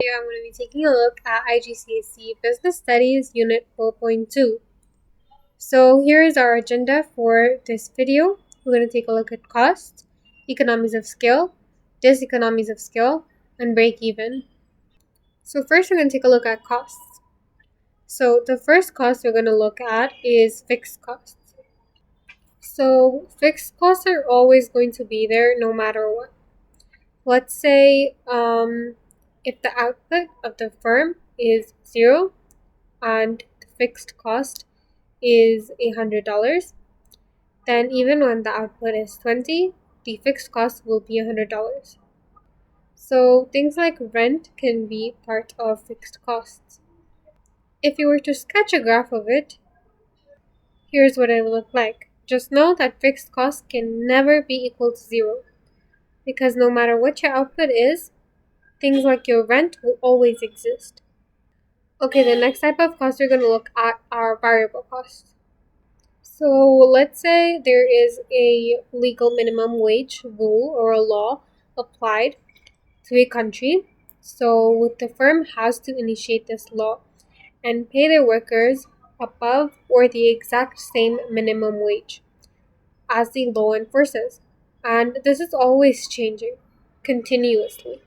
Here I'm going to be taking a look at IGCSE Business Studies Unit 4.2. So here is our agenda for this video. We're going to take a look at cost, economies of scale, diseconomies of scale, and break even. So first we're going to take a look at costs. So the first cost we're going to look at is fixed costs. So fixed costs are always going to be there no matter what. Let's say if the output of the firm is 0 and the fixed cost is $100, then even when the output is 20, the fixed cost will be $100. So things like rent can be part of fixed costs. If you were to sketch a graph of it, here's what it will look like. Just know that fixed costs can never be equal to 0, because no matter what your output is, things like your rent will always exist. Okay, the next type of cost we're going to look at are variable costs. So let's say there is a legal minimum wage rule or a law applied to a country. So the firm has to initiate this law and pay their workers above or the exact same minimum wage as the law enforces. And this is always changing continuously.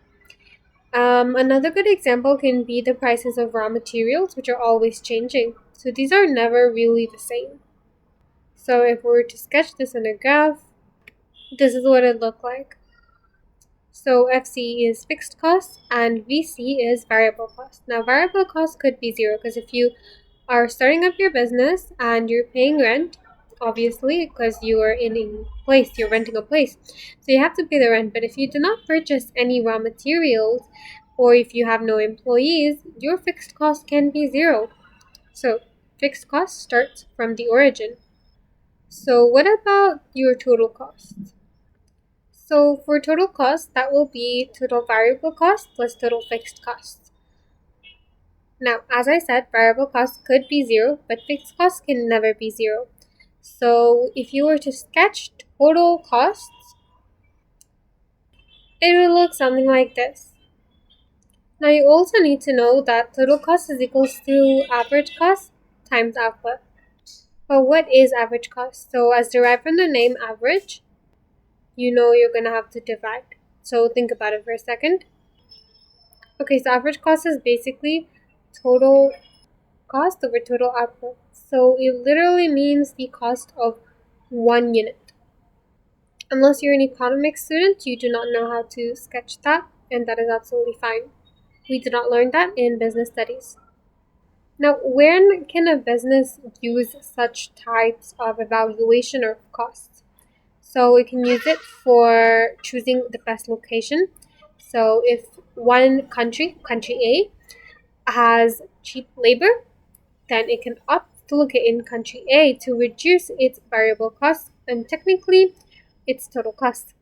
Another good example can be the prices of raw materials, which are always changing. So these are never really the same. So if we were to sketch this in a graph, this is what it looked like. So FC is fixed cost and VC is variable cost. Now variable cost could be 0 because if you are starting up your business and you're paying rent, obviously because you are in a place, you're renting a place, so you have to pay the rent. But if you do not purchase any raw materials or if you have no employees, your fixed cost can be 0. So fixed cost starts from the origin. So what about your total cost? So for total cost, that will be total variable cost plus total fixed cost. Now, as I said, variable cost could be 0, but fixed cost can never be 0. So if you were to sketch total costs, it will look something like this. Now you also need to know that total cost is equals to average cost times output. But what is average cost? So as derived from the name average, you know you're going to have to divide. So think about it for a second. Okay, so average cost is basically total cost over total output. So it literally means the cost of one unit. Unless you're an economics student, you do not know how to sketch that, and that is absolutely fine. We do not learn that in business studies. Now, when can a business use such types of evaluation or costs? So we can use it for choosing the best location. So if one country A, has cheap labor, then it can opt to locate in country A to reduce its variable cost and technically its total cost.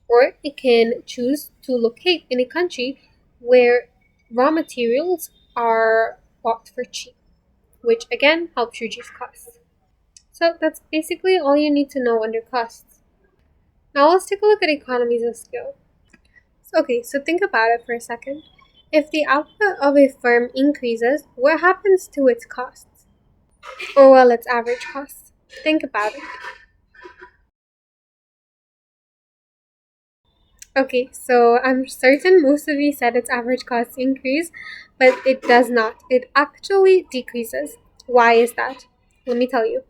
Or it can choose to locate in a country where raw materials are bought for cheap, which again helps reduce costs. So that's basically all you need to know under costs. Now let's take a look at economies of scale. Okay, so think about it for a second. If the output of a firm increases, what happens to its costs? Or well, its average costs. Think about it. Okay, so I'm certain most of you said its average costs increase, but it does not. It actually decreases. Why is that? Let me tell you.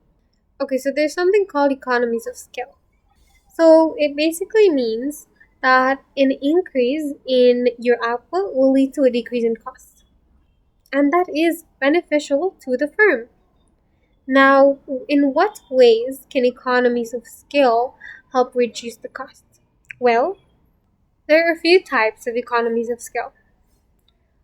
Okay, so there's something called economies of scale. So it basically means that an increase in your output will lead to a decrease in costs. And that is beneficial to the firm. Now, in what ways can economies of scale help reduce the costs? Well, there are a few types of economies of scale.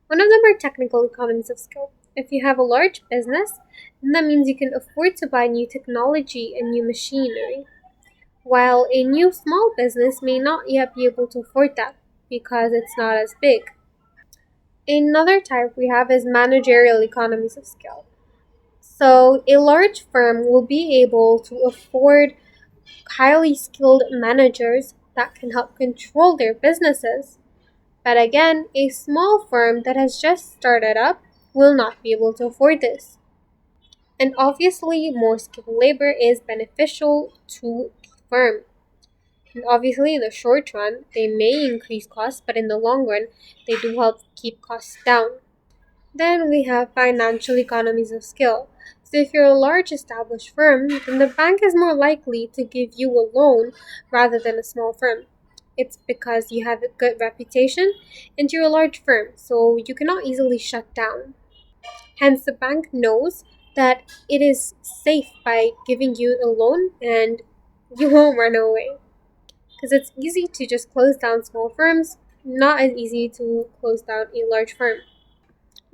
One of them are technical economies of scale. If you have a large business, then that means you can afford to buy new technology and new machinery, while a new small business may not yet be able to afford that because it's not as big. Another type we have is managerial economies of scale. So a large firm will be able to afford highly skilled managers that can help control their businesses But again, a small firm that has just started up will not be able to afford this. And obviously, more skilled labor is beneficial to the firm. And obviously, in the short run, they may increase costs, but in the long run, they do help keep costs down. Then we have financial economies of scale. So if you're a large established firm, then the bank is more likely to give you a loan rather than a small firm. It's because you have a good reputation and you're a large firm, so you cannot easily shut down. Hence, the bank knows that it is safe by giving you a loan and you won't run away. Because it's easy to just close down small firms, not as easy to close down a large firm.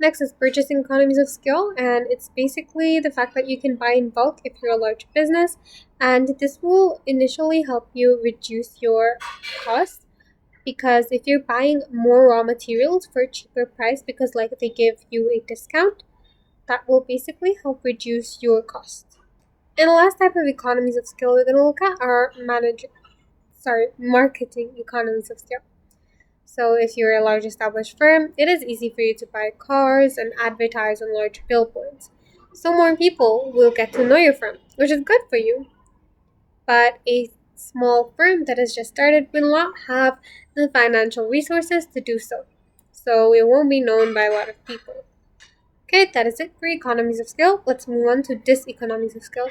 Next is purchasing economies of scale, and it's basically the fact that you can buy in bulk if you're a large business, and this will initially help you reduce your costs because if you're buying more raw materials for a cheaper price because like they give you a discount, that will basically help reduce your costs. And the last type of economies of scale we're going to look at are marketing economies of scale. So if you're a large established firm, it is easy for you to buy cars and advertise on large billboards. So more people will get to know your firm, which is good for you. But a small firm that has just started will not have the financial resources to do so. So it won't be known by a lot of people. Okay, that is it for economies of scale. Let's move on to diseconomies of scale.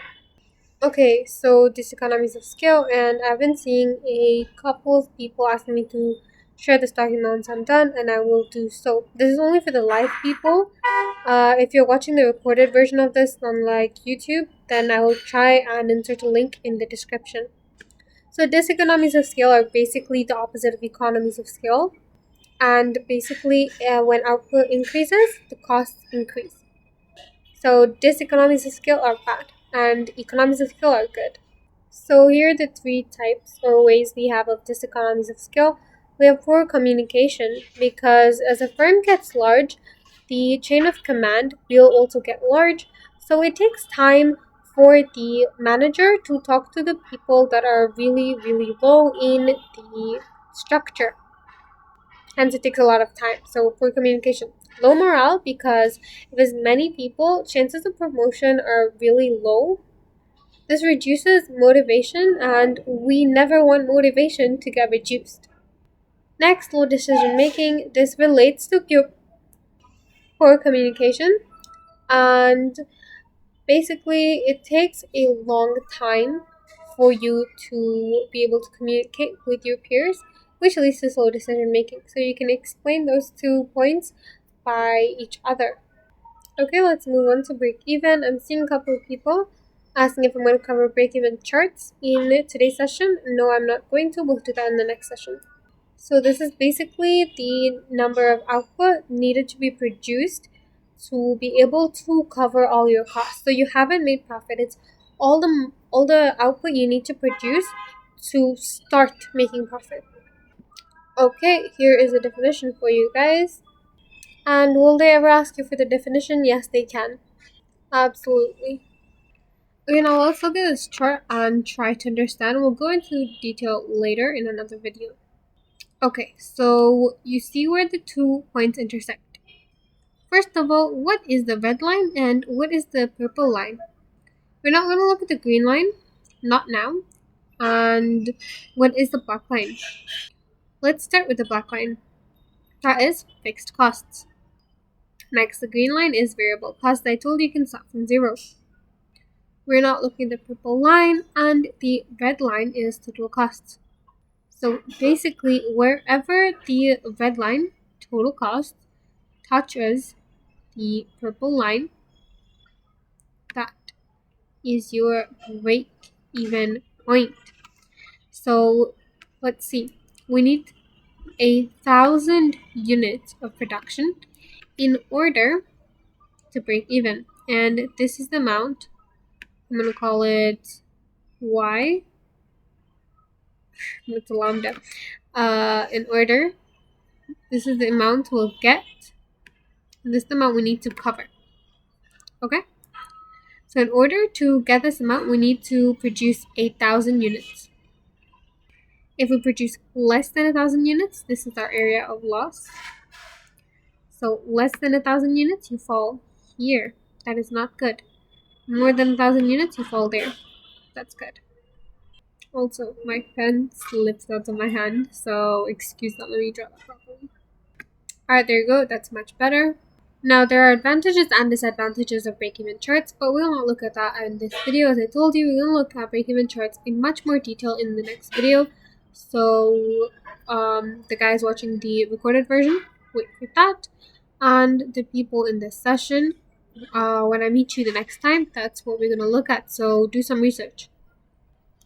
Okay, so diseconomies of scale, and I've been seeing a couple of people asking me to share this document once I'm done, and I will do so. This is only for the live people. If you're watching the recorded version of this on like YouTube, then I will try and insert a link in the description. So diseconomies of scale are basically the opposite of economies of scale, and basically when output increases, the costs increase. So diseconomies of scale are bad, and economies of scale are good. So here are the three types or ways we have of diseconomies of scale. We have poor communication because as a firm gets large, the chain of command will also get large. So it takes time for the manager to talk to the people that are really, really low in the structure. Hence, it takes a lot of time. So, poor communication. Low morale because if there's many people, chances of promotion are really low. This reduces motivation, and we never want motivation to get reduced. Next, low decision making. This relates to poor communication, and basically, it takes a long time for you to be able to communicate with your peers, which leads to slow decision making. So, you can explain those 2 points by each other. Okay, let's move on to break even. I'm seeing a couple of people asking if I'm going to cover break even charts in today's session. No, I'm not going to. We'll do that in the next session. So this is basically the number of output needed to be produced to be able to cover all your costs. So you haven't made profit. It's all the output you need to produce to start making profit. Okay, here is a definition for you guys. And will they ever ask you for the definition? Yes, they can. Absolutely. Okay, now let's look at this chart and try to understand. We'll go into detail later in another video. Okay, so you see where the 2 points intersect. First of all, what is the red line and what is the purple line? We're not going to look at the green line, not now. And what is the black line? Let's start with the black line. That is fixed costs. Next, the green line is variable costs. I told you can start from zero. We're not looking at the purple line, and the red line is total costs. So basically, wherever the red line, total cost, touches the purple line, that is your break even point. So let's see. We need 1,000 units of production in order to break even. And this is the amount. I'm going to call it Y. It's a lambda. In order, this is the amount we'll get. And this is the amount we need to cover. Okay? So in order to get this amount, we need to produce 8,000 units. If we produce less than 1,000 units, this is our area of loss. So less than 1,000 units, you fall here. That is not good. More than 1,000 units, you fall there. That's good. Also, my pen slipped out of my hand, so excuse that. Let me draw that properly. Alright, there you go. That's much better. Now, there are advantages and disadvantages of break-even charts, but we will not look at that in this video. As I told you, we're going to look at break-even charts in much more detail in the next video. So, the guys watching the recorded version, wait for that. And the people in this session, when I meet you the next time, that's what we're going to look at. So, do some research.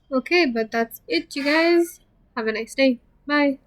Okay, but that's it, you guys. Have a nice day. Bye.